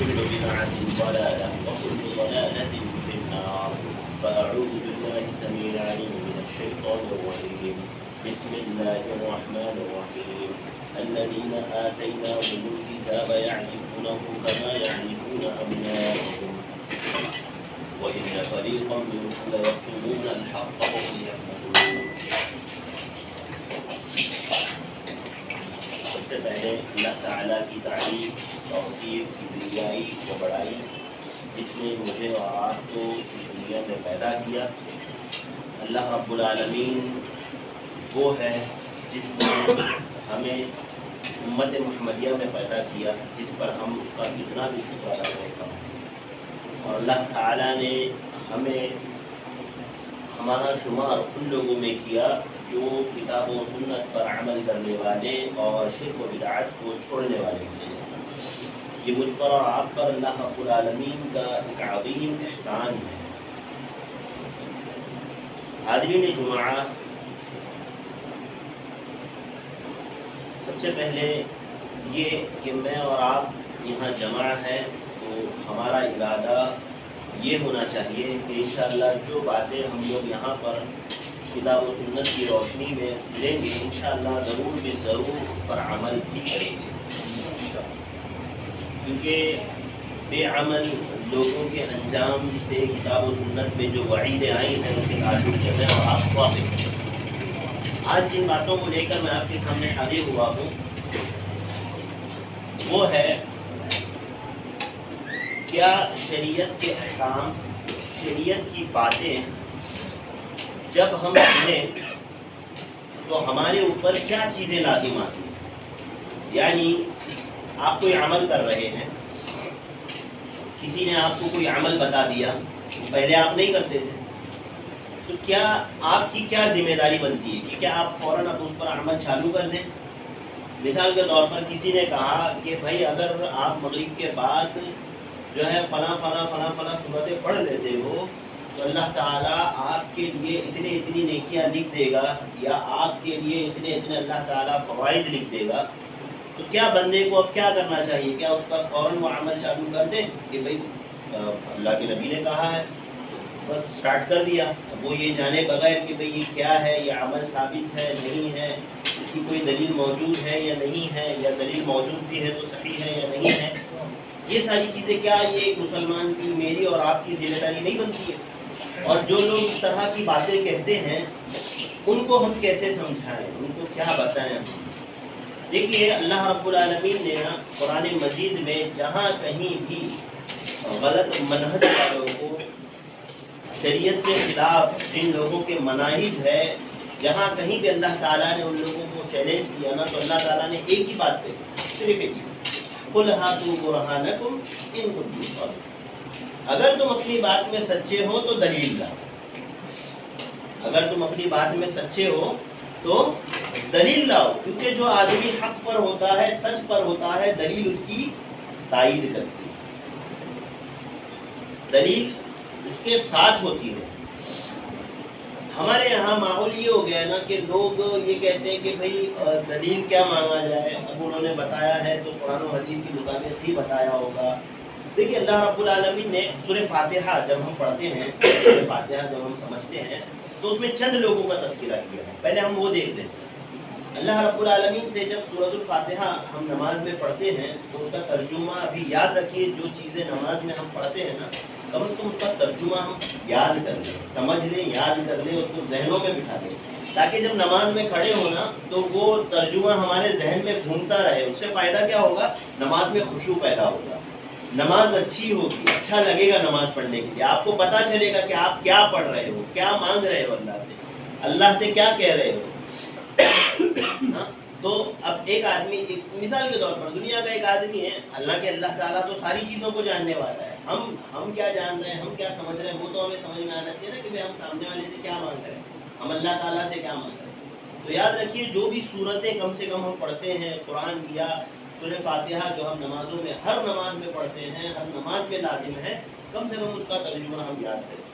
وكل بدعة ضلالة وكل ضلالة في النار. فأعوذ بالله السميع العليم من الشيطان الرجيم. بسم الله الرحمن الرحيم. الذين آتيناهم الكتاب يعرفونه كما يعرفون أبناءهم وإن فريقا منهم ليكتمون الحق وهم يعلمون. سب سے پہلے اللہ تعالیٰ کی تعریف، توصیف، کبریائی و بڑائی، جس نے مجھے اور آپ کو اس دنیا میں پیدا کیا. اللہ رب العالمین وہ ہے جس نے ہمیں امت محمدیہ میں پیدا کیا، جس پر ہم اس کا کتنا بھی شکر ادا کریں. اور اللہ تعالیٰ نے ہمیں ہمارا شمار ان لوگوں میں کیا جو کتاب و سنت پر عمل کرنے والے اور شرک و بدعات کو چھوڑنے والے ہیں. یہ مجھ پر اور آپ پر اللہ رب العالمین کا ایک عظیم احسان ہے. حاضرین جمعہ، سب سے پہلے یہ کہ میں اور آپ یہاں جمع ہیں تو ہمارا ارادہ یہ ہونا چاہیے کہ انشاءاللہ جو باتیں ہم لوگ یہاں پر کتاب و سنت کی روشنی میں سنیں گے انشاءاللہ ضرور بھی ضرور اس پر عمل بھی کریں گے، کیونکہ بے عمل لوگوں کے انجام سے کتاب و سنت میں جو وعیدیں آئی ہیں اس کے تعلق سے میں اور آپ واقف ہوں. آج جن باتوں کو لے کر میں آپ کے سامنے حاضر ہوا ہوں وہ ہے کیا شریعت کے احکام، شریعت کی باتیں جب ہم سنیں تو ہمارے اوپر کیا چیزیں لازم آتی ہیں. یعنی آپ کوئی عمل کر رہے ہیں، کسی نے آپ کو کوئی عمل بتا دیا، پہلے آپ نہیں کرتے تھے، تو کیا آپ کی کیا ذمہ داری بنتی ہے کہ کیا آپ فوراً اب اس پر عمل چالو کر دیں؟ مثال کے طور پر کسی نے کہا کہ بھائی اگر آپ مغرب کے بعد جو ہے فلاں فلاں فلاں فلاں صورتیں پڑھ لیتے ہو تو اللہ تعالیٰ آپ کے لیے اتنی نیکیاں لکھ دے گا، یا آپ کے لیے اتنے اللہ تعالیٰ فوائد لکھ دے گا. تو کیا بندے کو اب کیا کرنا چاہیے؟ کیا اس پر فوراً وہ عمل چالو کر دیں کہ بھائی اللہ کے نبی نے کہا ہے، بس سٹارٹ کر دیا، اب وہ یہ جانے بغیر کہ بھئی یہ کیا ہے، یہ عمل ثابت ہے نہیں ہے، اس کی کوئی دلیل موجود ہے یا نہیں ہے، یا دلیل موجود بھی ہے تو صحیح ہے یا نہیں ہے. یہ ساری چیزیں کیا یہ ایک مسلمان کی، میری اور آپ کی ذمہ داری نہیں بنتی ہے؟ اور جو لوگ اس طرح کی باتیں کہتے ہیں ان کو ہم کیسے سمجھائیں، ان کو کیا بتائیں؟ دیکھیے اللہ رب العالمین نے قرآن مجید میں جہاں کہیں بھی غلط منہج والوں کو، شریعت کے خلاف جن لوگوں کے مناہج ہے، جہاں کہیں بھی اللہ تعالیٰ نے ان لوگوں کو چیلنج کیا نا، تو اللہ تعالیٰ نے ایک ہی بات کہی، صرف ایک ہی، قُلْ هَاتُوا بُرْهَانَكُمْ إِن كُنتُمْ صَادِقِينَ. اگر تم اپنی بات میں سچے ہو تو دلیل لاؤ. اگر تم اپنی بات میں سچے ہو تو دلیل لاؤ، کیونکہ جو آدمی حق پر ہوتا ہے، سچ پر ہوتا ہے، دلیل اس کی تائید کرتی ہے، دلیل اس کے ساتھ ہوتی ہے. ہمارے یہاں ماحول یہ ہو گیا ہے نا کہ لوگ یہ کہتے ہیں کہ بھئی دلیل کیا مانگا جائے، اب انہوں نے بتایا ہے تو قرآن و حدیث کے مطابق ہی بتایا ہوگا. دیکھیے اللہ رب العالمین نے سورہ فاتحہ جب ہم پڑھتے ہیں، سورہ فاتحہ جب ہم سمجھتے ہیں تو اس میں چند لوگوں کا تذکرہ کیا ہے. پہلے ہم وہ دیکھ لیں. اللہ رب العالمین سے جب سورۃ الفاتحہ ہم نماز میں پڑھتے ہیں تو اس کا ترجمہ ابھی یاد رکھیے، جو چیزیں نماز میں ہم پڑھتے ہیں نا، کم از کم اس کا ترجمہ ہم یاد کر لیں، سمجھ لیں، یاد کر لیں، اس کو ذہنوں میں بٹھا لیں، تاکہ جب نماز میں کھڑے ہونا تو وہ ترجمہ ہمارے ذہن میں گھومتا رہے. اس سے فائدہ کیا ہوگا؟ نماز میں خشوع پیدا ہوگا، نماز اچھی ہوگی، اچھا لگے گا نماز پڑھنے کے لیے. آپ کو پتہ چلے گا کہ آپ کیا پڑھ رہے ہو، کیا مانگ رہے ہو اللہ سے کیا کہہ رہے ہو. تو اب ایک آدمی، ایک مثال کے طور پر دنیا کا ایک آدمی ہے، اللہ تعالیٰ تو ساری چیزوں کو جاننے والا ہے. ہم کیا جان رہے ہیں، ہم کیا سمجھ رہے ہیں، وہ تو ہمیں سمجھ میں آنا چاہیے نا کہ ہم سامنے والے سے کیا مانگ رہے ہیں، ہم اللہ تعالیٰ سے کیا مانگ رہے ہیں. تو یاد رکھیے جو بھی صورتیں کم سے کم ہم پڑھتے ہیں، قرآن یا سورہ فاتحہ جو ہم نمازوں میں، ہر نماز میں پڑھتے ہیں، ہر نماز میں لازم ہے، کم سے کم اس کا ترجمہ ہم یاد کریں.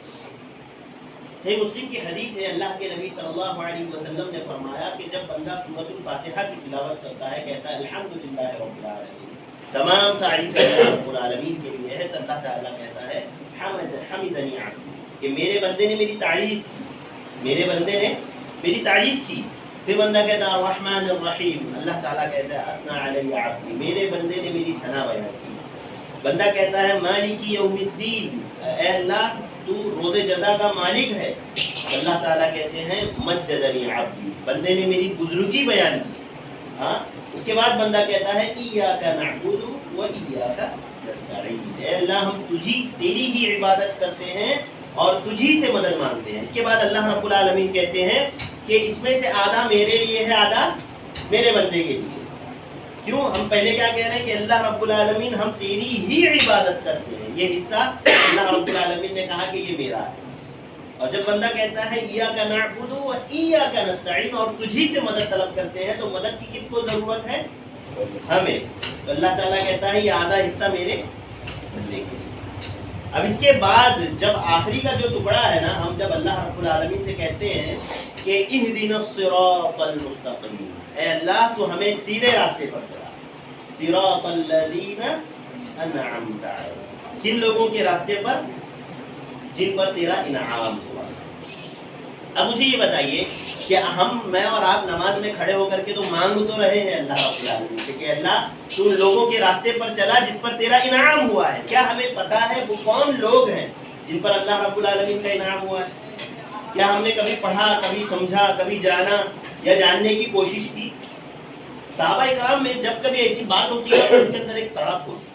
صحیح مسلم کی حدیث ہے، اللہ کے نبی صلی اللہ علیہ وسلم نے فرمایا کہ جب بندہ سورۃ الفاتحہ کی تلاوت کرتا ہے، کہتا ہے الحمدللہ رب العالمین، تمام تعریف اللہ رب العالمین کے لیے ہے. تو اللہ تعالیٰ کہتا ہے حمدنی عبدی کہ میرے بندے نے میری تعریف کی، میرے بندے نے میری تعریف کی. پھر بندہ کہتا ہے الرحمن الرحیم، اللہ تعالیٰ کہتا ہے اثنا علی عبدی، میرے بندے نے میری ثنا بیان کی. بندہ کہتا ہے مالک یوم الدین، اے اللہ تو روز جزا کا مالک ہے. اللہ تعالیٰ کہتے ہیں مجدنی عبدی، بندے نے میری بزرگی بیان کی. ہاں اس کے بعد بندہ کہتا ہے ایاک نعبد و ایاک نستعین، اے اللہ ہم تیری ہی عبادت کرتے ہیں اور تجھی سے مدد مانگتے ہیں. اس کے بعد اللہ رب العالمین کہتے ہیں کہ اس میں سے آدھا میرے لیے ہے، آدھا میرے بندے کے لیے. کیوں؟ ہم پہلے کیا کہہ رہے ہیں کہ اللہ رب العالمین ہم تیری ہی عبادت کرتے ہیں، یہ حصہ اللہ رب العالمین نے کہا کہ یہ میرا ہے. اور جب بندہ کہتا ہے ایاک نعبد و ایاک نستعین اور تجھی سے مدد طلب کرتے ہیں، تو مدد کی کس کو ضرورت ہے؟ ہمیں. تو اللہ تعالیٰ کہتا ہے یہ آدھا حصہ میرے بندے کے لیے. اب اس کے بعد جب آخری کا جو ٹکڑا ہے نا، ہم جب اللہ رب العالمین سے کہتے ہیں کہ اہدنا الصراط المستقیم، اے اللہ تو ہمیں سیدھے راستے پر چلا، صراط الذین انعمت علیہم، کن لوگوں کے راستے پر جن پر تیرا انعام ہوا. اب مجھے یہ بتائیے کہ میں اور آپ نماز میں کھڑے ہو کر کے تو مانگ تو رہے ہیں اللہ رب العالمین سے کہ اللہ تو لوگوں کے راستے پر چلا جس پر تیرا انعام ہوا ہے. کیا ہمیں پتا ہے وہ کون لوگ ہیں جن پر اللہ رب العالمین کا انعام ہوا ہے؟ کیا ہم نے کبھی پڑھا، کبھی سمجھا، کبھی جانا یا جاننے کی کوشش کی؟ صحابہ کرام میں جب کبھی ایسی بات ہوتی ہے تو ان کے اندر ایک تڑپ ہوتی،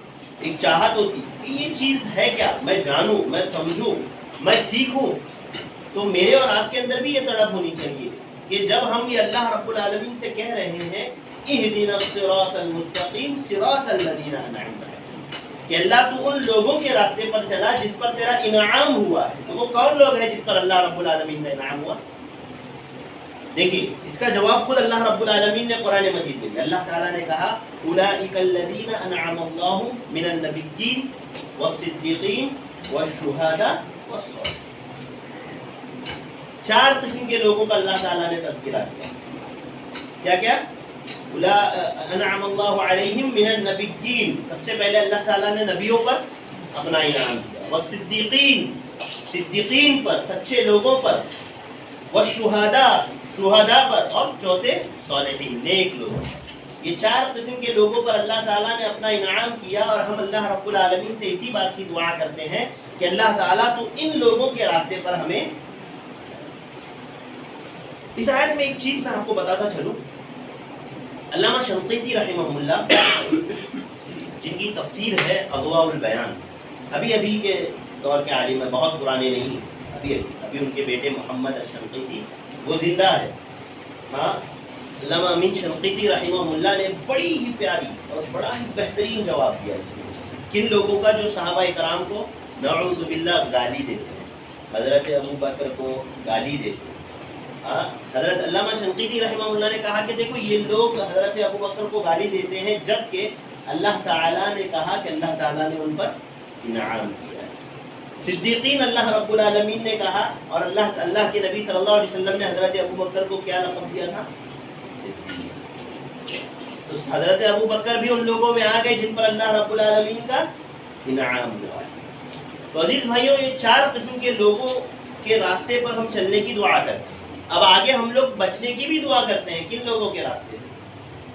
ایک چاہت ہوتی کہ یہ چیز ہے کیا، میں جانوں، میں سمجھوں، میں سیکھوں. تو میرے اور آپ کے اندر بھی یہ تڑپ ہونی چاہیے کہ جب ہم یہ اللہ رب العالمین سے کہہ رہے ہیں اہدنا الصراط المستقیم صراط الذین انعمت علیہم، کہ اللہ تو ان لوگوں کے راستے پر چلا جس پر تیرا انعام ہوا ہے. تو وہ کون لوگ ہیں جس پر اللہ رب العالمین کا انعام ہوا؟ دیکھیے اس کا جواب خود اللہ رب العالمین نے قرآن مجید میں دیا. اللہ تعالیٰ نے کہا اولئک الذین انعم اللہ من النبیین والصدیقین والشہداء والصالحین. 4 قسم کے لوگوں کا اللہ تعالیٰ نے تذکرہ کیا. کیا انعم اللہ علیہم من النبیین، سب سے پہلے اللہ تعالیٰ نے نبیوں پر اپنا انعام کیا. والصدیقین، صدیقین پر، سچے لوگوں پر. والشہداء، شہداء پر. اور چوتھے صالحین، نیک لوگ. یہ 4 قسم کے لوگوں پر اللہ تعالیٰ نے اپنا انعام کیا. اور ہم اللہ رب العالمین سے اسی بات کی دعا کرتے ہیں کہ اللہ تعالیٰ تو ان لوگوں کے راستے پر ہمیں. اس آیت میں ایک چیز میں آپ کو بتاتا چلوں، علامہ شنقیطی رحمہ اللہ جن کی تفسیر ہے اضواء البیان، ابھی کے دور کے عالم ہیں، بہت پرانے نہیں، ابھی ان کے بیٹے محمد شنقیطی وہ زندہ ہے. ہاں علامہ امین شنقیطی رحمہ اللہ نے بڑی ہی پیاری اور بڑا ہی بہترین جواب دیا اس میں. کن لوگوں کا جو صحابہ کرام کو نعوذ باللہ گالی دیتے ہیں، حضرت ابو بکر کو گالی دیتے ہیں. حضرت علامہ شنقیطی رحمہ اللہ نے کہا کہ دیکھو یہ لوگ حضرت ابو بکر کو گالی دیتے ہیں جبکہ اللہ تعالیٰ نے کہا کہ اللہ تعالیٰ نے ان پر انعام کیا ہے. صدیقین اللہ رب العالمین نے کہا، اور اللہ کے نبی صلی اللہ علیہ وسلم نے حضرت ابو بکر کو کیا لقب دیا تھا؟ صدیق. تو حضرت ابو بکر بھی ان لوگوں میں آ گئے جن پر اللہ رب العالمین کا انعام ہوا ہے. تو عزیز بھائیوں، یہ 4 قسم کے لوگوں کے راستے پر ہم چلنے کی دعا کرتے ہیں. اب آگے ہم لوگ بچنے کی بھی دعا کرتے ہیں. کن لوگوں کے راستے سے؟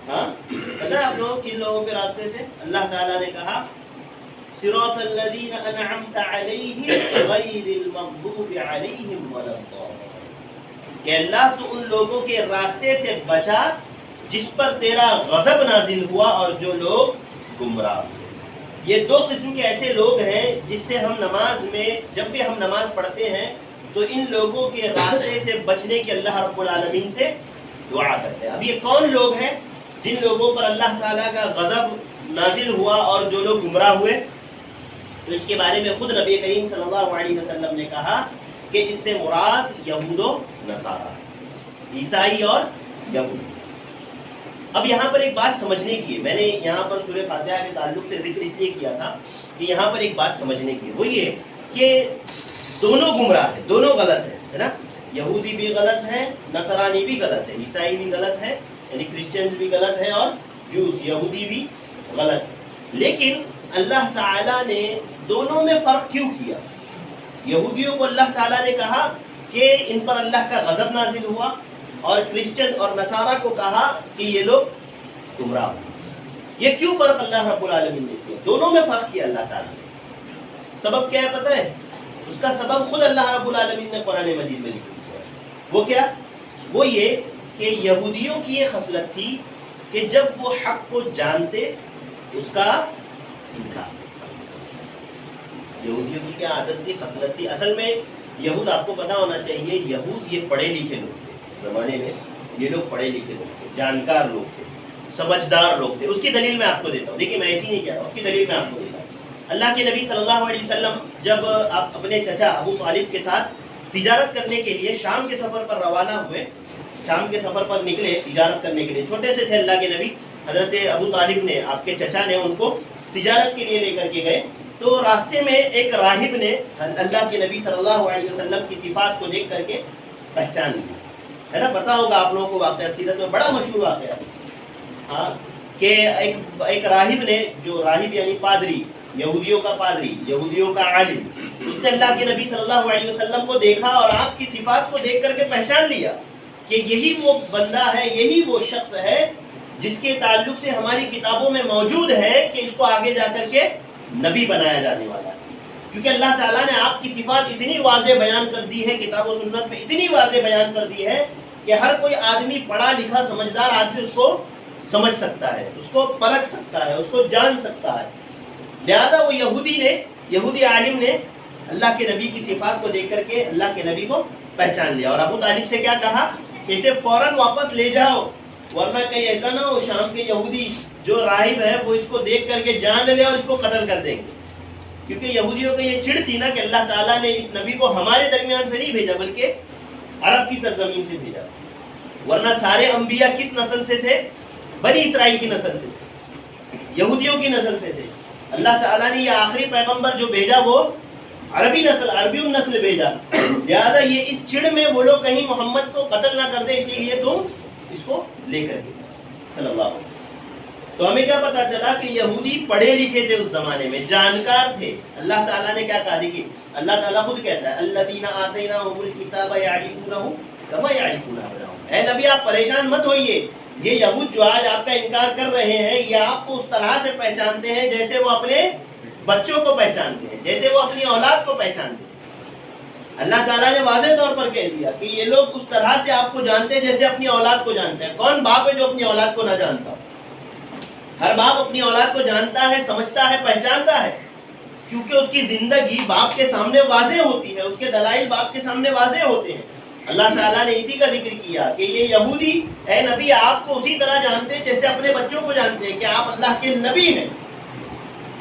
ہاں پتہ ہے آپ لوگوں کن لوگوں کے راستے سے؟ اللہ تعالیٰ نے کہا صراط الذین انعمت علیہم غیر المغضوب علیہم ولا الضالین، کہ اللہ تو ان لوگوں کے راستے سے بچا جس پر تیرا غضب نازل ہوا اور جو لوگ گمراہ ہوئے. یہ 2 قسم کے ایسے لوگ ہیں جس سے ہم نماز میں جب بھی ہم نماز پڑھتے ہیں تو ان لوگوں کے راستے سے بچنے کی اللہ رب العالمین سے دعا کرتے ہیں. اب یہ کون لوگ ہیں جن لوگوں پر اللہ تعالیٰ کا غضب نازل ہوا اور جو لوگ گمراہ ہوئے؟ تو اس کے بارے میں خود نبی کریم صلی اللہ علیہ وسلم نے کہا کہ اس سے مراد یہود و نصارہ، عیسائی اور یہود. اب یہاں پر ایک بات سمجھنے کی ہے، میں نے یہاں پر سورہ فاتحہ کے تعلق سے ذکر اس لیے کیا تھا کہ یہاں پر ایک بات سمجھنے کی ہے، وہ یہ کہ دونوں گمراہ ہیں، دونوں غلط ہیں، ہے نا. یہودی بھی غلط ہے، نصرانی بھی غلط ہے، عیسائی بھی غلط ہے، یعنی کرسچنز بھی غلط ہے اور جوز یہودی بھی غلط ہے. لیکن اللہ تعالیٰ نے دونوں میں فرق کیوں کیا؟ یہودیوں کو اللہ تعالیٰ نے کہا کہ ان پر اللہ کا غضب نازل ہوا، اور کرسچن اور نصارہ کو کہا کہ یہ لوگ گمراہ ہو. یہ کیوں فرق اللہ رب العالمین نے کیا؟ دونوں میں فرق کیا اللہ تعالیٰ نے. سبب کیا ہے پتہ ہے؟ اس کا سبب خود اللہ رب العالمین نے قرآن مجید میں ذکر کیا. وہ کیا؟ وہ یہ کہ یہودیوں کی یہ خصلت تھی کہ جب وہ حق کو جانتے اس کا انکار. یہودیوں کی کیا عادت تھی، خصلت تھی؟ اصل میں یہود، آپ کو پتا ہونا چاہیے، یہود یہ پڑھے لکھے لوگ تھے. زمانے میں یہ لوگ پڑھے لکھے لوگ تھے، جانکار لوگ تھے، سمجھدار لوگ تھے. اس کی دلیل میں آپ کو دیتا ہوں. دیکھیے میں ایسی نہیں کہہ رہا، اس کی دلیل میں آپ کو دیتا ہوں. اللہ کے نبی صلی اللہ علیہ وسلم جب آپ اپنے چچا ابو طالب کے ساتھ تجارت کرنے کے لیے شام کے سفر پر روانہ ہوئے، شام کے سفر پر نکلے تجارت کرنے کے لیے. چھوٹے سے تھے اللہ کے نبی، حضرت ابو طالب نے، آپ کے چچا نے ان کو تجارت کے لیے لے کر کے گئے. تو راستے میں ایک راہب نے اللہ کے نبی صلی اللہ علیہ وسلم کی صفات کو دیکھ کر کے پہچان لی. ہے نا، پتا ہوگا آپ لوگوں کو، واقعہ سیرت میں بڑا مشہور واقعہ ہے. ہاں، کہ ایک راہب نے، جو راہب یعنی پادری، یہودیوں کا پادری، یہودیوں کا عالم، اس نے اللہ کے نبی صلی اللہ علیہ وسلم کو دیکھا اور آپ کی صفات کو دیکھ کر کے پہچان لیا کہ یہی وہ بندہ ہے، یہی وہ شخص ہے جس کے تعلق سے ہماری کتابوں میں موجود ہے کہ اس کو آگے جا کر کے نبی بنایا جانے والا ہے. کیونکہ اللہ تعالیٰ نے آپ کی صفات اتنی واضح بیان کر دی ہے، کتاب و سنت میں اتنی واضح بیان کر دی ہے کہ ہر کوئی آدمی، پڑھا لکھا سمجھدار آدمی اس کو سمجھ سکتا ہے، اس کو پرکھ سکتا ہے، اس کو جان سکتا ہے. لہذا وہ یہودی عالم نے اللہ کے نبی کی صفات کو دیکھ کر کے اللہ کے نبی کو پہچان لیا. اور ابو طالب سے کیا کہا کہ اسے فوراً واپس لے جاؤ، ورنہ کہیں ایسا نہ ہو شام کے یہودی جو راہب ہے وہ اس کو دیکھ کر کے جان لے اور اس کو قتل کر دیں گے. کیونکہ یہودیوں کو یہ چڑ تھی نا کہ اللہ تعالیٰ نے اس نبی کو ہمارے درمیان سے نہیں بھیجا بلکہ عرب کی سرزمین سے بھیجا. ورنہ سارے انبیاء کس نسل سے تھے؟ بنی اسرائیل کی نسل سے تھے، یہودیوں کی نسل سے تھے. اللہ تعالیٰ نے یہ آخری پیغمبر جو بھیجا وہ عربی نسل بھیجا. لہذا یہ اس چڑ میں وہ لوگ کہیں محمد کو قتل نہ کر دیں، اسی لیے تم اس کو لے کر کے صلی اللہ علیہ وسلم. تو ہمیں کیا پتا چلا کہ یہودی پڑھے لکھے تھے، اس زمانے میں جانکار تھے. اللہ تعالیٰ نے کیا کہا؟ دیکھیے اللہ تعالیٰ خود کہتا ہے الذین آتیناہم الکتاب یعرفونہ کما یعرفون ابناءہم. اے نبی آپ پریشان مت ہوئیے، یہ یہود جو آج آپ کا انکار کر رہے ہیں یہ آپ کو اس طرح سے پہچانتے ہیں جیسے وہ اپنے بچوں کو پہچانتے ہیں، جیسے وہ اپنی اولاد کو پہچانتے ہیں. اللہ تعالیٰ نے واضح طور پر کہہ دیا کہ یہ لوگ اس طرح سے آپ کو جانتے ہیں جیسے اپنی اولاد کو جانتے ہیں. کون باپ ہے جو اپنی اولاد کو نہ جانتا؟ ہر باپ اپنی اولاد کو جانتا ہے، سمجھتا ہے، پہچانتا ہے، کیونکہ اس کی زندگی باپ کے سامنے واضح ہوتی ہے، اس کے دلائل باپ کے سامنے واضح ہوتے ہیں. اللہ تعالیٰ نے اسی کا ذکر کیا کہ یہ یہودی اے نبی آپ کو اسی طرح جانتے ہیں جیسے اپنے بچوں کو جانتے ہیں کہ آپ اللہ کے نبی ہیں.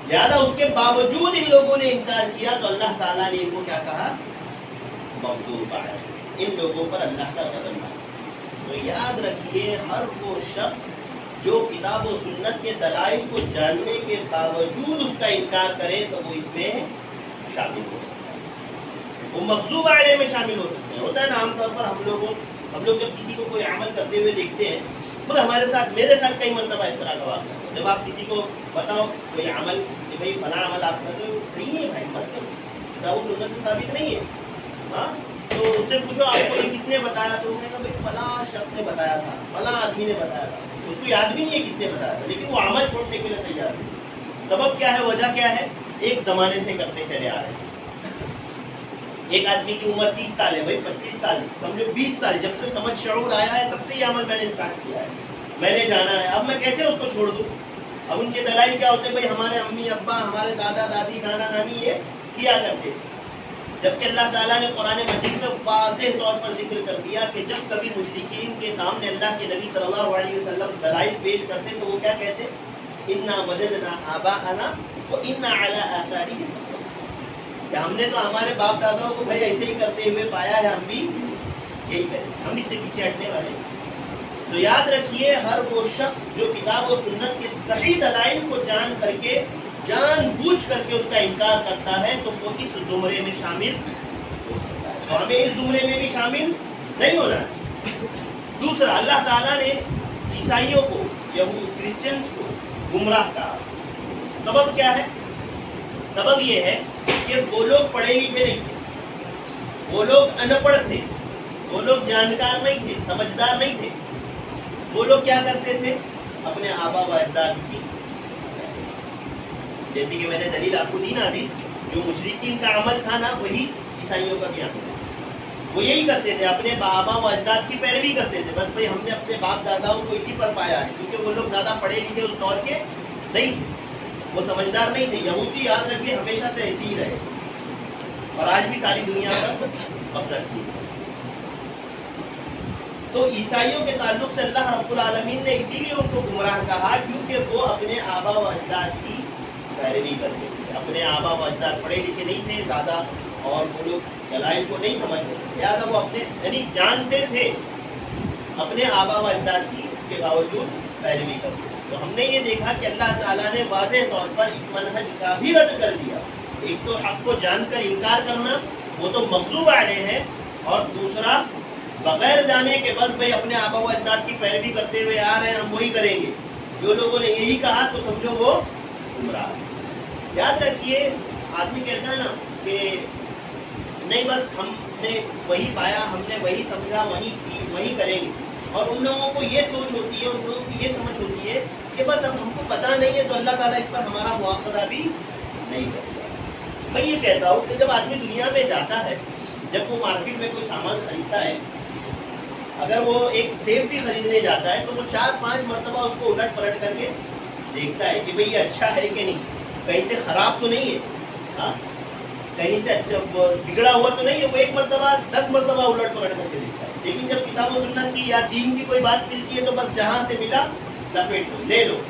لہذا اس کے باوجود ان لوگوں نے انکار کیا تو اللہ تعالیٰ نے ان کو کیا کہا؟ مغضوب علیہم، ان لوگوں پر اللہ کا غضب ہے. تو یاد رکھیے ہر وہ شخص جو کتاب و سنت کے دلائل کو جاننے کے باوجود اس کا انکار کرے تو وہ اس میں شامل ہو سکتا ہے، وہ مغضوب علیہ میں شامل ہو سکتے ہیں. ہوتا ہے نا عام طور پر ہم لوگ جب کسی کو کوئی عمل کرتے ہوئے دیکھتے ہیں، خود ہمارے ساتھ، میرے ساتھ کئی مرتبہ اس طرح کا واقعہ ہے. جب آپ کسی کو بتاؤ کوئی عمل کہ بھائی فلاں عمل آپ کر رہے ہو صحیح نہیں ہے بھائی، مت کرو، کتاب و سنت سے ثابت نہیں ہے. ہاں تو اس سے پوچھو آپ کو یہ کس نے بتایا، تو وہ کہے گا بھائی فلاں شخص نے بتایا تھا، فلاں آدمی نے بتایا تھا. اس کو یاد بھی نہیں ہے کس نے بتایا تھا، لیکن وہ عمل چھوڑنے کے لیے تیار ہے. سبب کیا ہے، وجہ کیا ہے؟ ایک زمانے سے کرتے چلے آ رہے ہیں. ایک آدمی کی عمر 30 سال ہے بھائی، 25 سال سمجھو 20 سال، جب سے سمجھ شعور آیا ہے تب سے یہ عمل میں نے اسٹارٹ کیا ہے، میں نے جانا ہے. اب میں کیسے اس کو چھوڑ دوں؟ اب ان کے دلائل کیا ہوتے ہیں؟ بھائی ہمارے امی ابا، ہمارے دادا دادی، نانا نانی یہ کیا کرتے تھے. جبکہ اللہ تعالیٰ نے قرآن مجید میں واضح طور پر ذکر کر دیا کہ جب کبھی مشرکین کے سامنے اللہ کے نبی صلی اللہ علیہ وسلم دلائل پیش کرتے تو وہ کیا کہتے؟ انا وجدنا آباءنا وانا علی آثارہم مقتدون، کہ ہم نے تو ہمارے باپ داداؤں کو بھائی ایسے ہی کرتے ہوئے پایا ہے، ہم بھی یہی کریں، ہم اس سے پیچھے ہٹنے والے ہیں. تو یاد رکھیے ہر وہ شخص جو کتاب و سنت کے صحیح دلائل کو جان کر کے، جان بوجھ کر کے اس کا انکار کرتا ہے تو وہ اس زمرے میں شامل ہو سکتا ہے. تو ہمیں اس زمرے میں بھی شامل نہیں ہونا ہے. دوسرا، اللہ تعالیٰ نے عیسائیوں کو، کرسچنس کو گمراہ کہا، سبب کیا ہے؟ سبب یہ ہے کہ وہ لوگ پڑھے لکھے نہیں تھے، وہ لوگ ان پڑھ تھے، وہ لوگ جانکار نہیں تھے، سمجھدار نہیں تھے. وہ لوگ کیا کرتے تھے؟ اپنے آبا و اجداد کی، جیسے کہ میں نے دلیل آپ کو دی نا ابھی، جو مشرکین کا عمل تھا نا وہی عیسائیوں کا بھی عمل ہے. وہ یہی کرتے تھے، اپنے آبا و اجداد کی پیروی کرتے تھے. بس بھائی ہم نے اپنے باپ داداؤں کو اسی پر پایا ہے، کیونکہ وہ لوگ زیادہ پڑھے لکھے اس دور کے نہیں تھے، وہ سمجھدار نہیں تھے. یہودی یاد رکھیے ہمیشہ سے ایسے ہی رہے اور آج بھی ساری دنیا پر قبضہ کیے. تو عیسائیوں کے تعلق سے اللہ رب العالمین نے اسی لیے ان کو گمراہ کہا کیونکہ وہ اپنے آبا و اجداد کی پیروی کرتے تھے. اپنے آبا و اجداد پڑھے لکھے نہیں تھے دادا، اور وہ لوگ دلائل کو نہیں سمجھتے تھے، لہٰذا وہ اپنے یعنی جانتے تھے اپنے آبا و اجداد کی، اس کے باوجود پیروی کرتے تھے. تو ہم نے یہ دیکھا کہ اللہ تعالیٰ نے واضح طور پر اس منہج کا بھی رد کر دیا. ایک تو حق کو جان کر انکار کرنا، وہ تو مغضوب علیہ ہے، اور دوسرا بغیر جانے کے بس بھائی اپنے آبا و اجداد کی پیروی کرتے ہوئے آ رہے ہیں، ہم وہی کریں گے. جو لوگوں نے یہی کہا تو سمجھو وہ گمراہ. یاد رکھیے آدمی کہتا ہے نا کہ نہیں بس ہم نے وہی پایا، ہم نے وہی سمجھا، وہی کریں گے. اور ان لوگوں کو یہ سوچ ہوتی ہے، ان لوگوں کی یہ سمجھ ہوتی ہے کہ بس اب ہم کو پتہ نہیں ہے تو اللہ تعالیٰ اس پر ہمارا مواخذہ بھی نہیں کرے گا. میں یہ کہتا ہوں کہ جب آدمی دنیا میں جاتا ہے، جب وہ مارکیٹ میں کوئی سامان خریدتا ہے، اگر وہ ایک سیب بھی خریدنے جاتا ہے تو وہ 4-5 مرتبہ اس کو الٹ پلٹ کر کے دیکھتا ہے کہ بھئی یہ اچھا ہے کہ نہیں، کہیں سے خراب تو نہیں ہے، ہاں کہیں سے اچھا بگڑا ہوا تو نہیں ہے. وہ 1 مرتبہ 10 مرتبہ الٹ پلٹ کر کے دیکھتا ہے. لیکن جب کتاب و سنت کی یا دین کی کوئی بات ملتی ہے تو بس جہاں سے ملا لپیٹ لو، لے لو.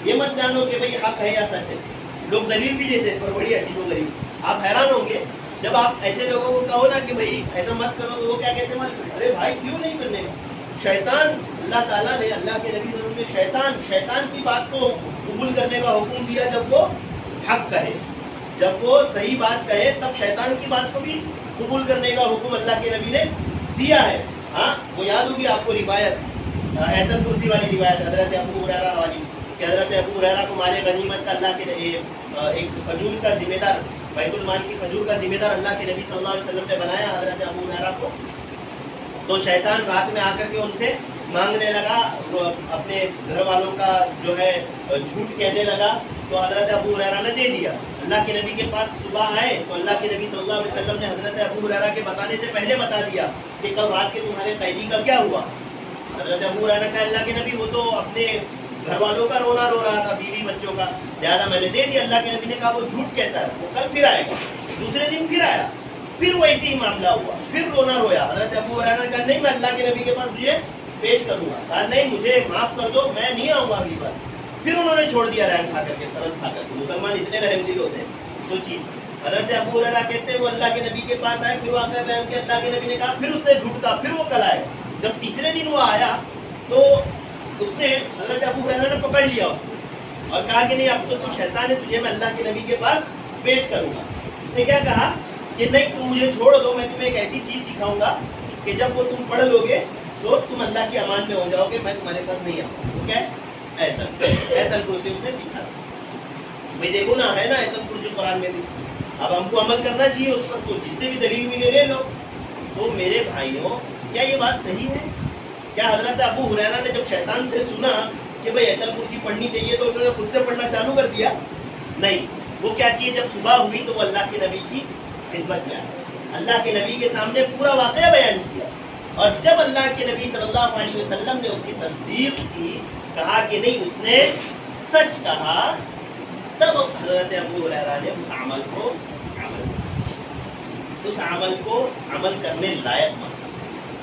یہ مت جانو کہ بھئی حق ہے یا سچ ہے. لوگ دلیل بھی دیتے ہیں پر بڑی عجیب و غریب. آپ حیران ہوں گے جب آپ ایسے لوگوں کو کہو نا کہ بھئی ایسا مت کرو تو وہ کیا کہتے ہیں؟ ارے بھائی کیوں نہیں کرنے کا؟ شیطان، اللہ تعالیٰ نے، اللہ کے نبی صلی اللہ علیہ وسلم نے شیطان کی بات کو قبول کرنے کا حکم دیا جب وہ حق کہے، جب وہ صحیح بات کہے تب شیطان کی بات کو بھی قبول کرنے کا حکم اللہ کے نبی نے دیا ہے. ہاں وہ یاد ہوگی آپ کو روایت، ایت الکرسی والی روایت حضرت ابو ہریرہ والی، کہ حضرت ابو ہریرہ کو مال غنیمت کا اللہ کے ایک کھجور کا ذمہ دار، بیت المال کی کھجور کا ذمہ دار اللہ کے نبی صلی اللہ علیہ وسلم نے بنایا حضرت ابو ہریرہ کو. تو شیطان رات میں آ کر کے ان سے مانگنے لگا، اپنے گھر والوں کا جو ہے جھوٹ کہنے لگا. تو حضرت ابو ہریرہ نے دے دیا. اللہ کے نبی کے پاس صبح آئے تو اللہ کے نبی صلی اللہ علیہ وسلم نے حضرت ابو ہریرہ کے بتانے سے پہلے بتا دیا کہ کل رات کے تمہارے قیدی کا کیا ہوا. حضرت ابو ہریرہ کا اللہ کے نبی وہ تو اپنے گھر والوں کا رونا رو رہا تھا، بیوی بچوں کا، لہٰذا میں نے دے دیا. اللہ کے نبی نے کہا وہ جھوٹ کہتا ہے، وہ کل پھر آئے گا. دوسرے دن پھر آیا، پھر ویسے ہی معاملہ ہوا، پھر رونا رویا. حضرت ابو ہریرہ نے کہا نہیں میں اللہ کے نبی کے پاس تجھے پیش کروں گا. کہا نہیں مجھے معاف کر دو، میں نہیں آؤں گا اگلی بار. پھر انہوں نے چھوڑ دیا رحم کھا کر کے، ترس کھا کر کے. مسلمان اتنے رحم دل ہوتے ہیں، سوچیے. حضرت ابو ہریرہ کہتے ہیں وہ اللہ کے نبی کے پاس آئے، پھر واقعہ بیان کیا. اللہ کے نبی نے کہا، پھر اس نے جھوٹ کہا، پھر وہ کل آئے. جب تیسرے دن وہ آیا تو اس نے حضرت ابو ہریرہ نے پکڑ لیا اس کو اور کہا کہ نہیں اب تو شیطان ہے، تجھے میں اللہ کے نبی کے پاس پیش کروں گا. اس نے کیا کہا کہ نہیں تم مجھے چھوڑ دو، میں تمہیں ایک ایسی چیز سکھاؤں گا کہ جب وہ تم پڑھ لو گے تو تم اللہ کی امان میں ہو جاؤ گے، میں تمہارے پاس نہیں آؤں. تو کیا ہے؟ ایت الکرسی اس نے سکھا. بھائی دیکھو نا، ہے نا ایت الکرسی قرآن میں بھی. اب ہم کو عمل کرنا چاہیے اس پر، تو جس سے بھی دلیل ملے لے لو. تو میرے بھائیوں کیا یہ بات صحیح ہے؟ کیا حضرت ابو ہریرہ نے جب شیطان سے سنا کہ بھائی ایت الکرسی پڑھنی چاہیے تو انہوں نے خود سے پڑھنا چالو کر دیا؟ نہیں. وہ کیا کیے، جب صبح ہوئی تو وہ اللہ کے نبی کی خدمت میں آئے، اللہ کے نبی کے سامنے پورا واقعہ بیان کیا. اور جب اللہ کے نبی صلی اللہ علیہ وسلم نے اس کی تصدیق کی، کہا کہ نہیں اس نے سچ کہا، تب حضرت ابو ہریرہ نے اس عمل کو عمل کرنے لائق مانا.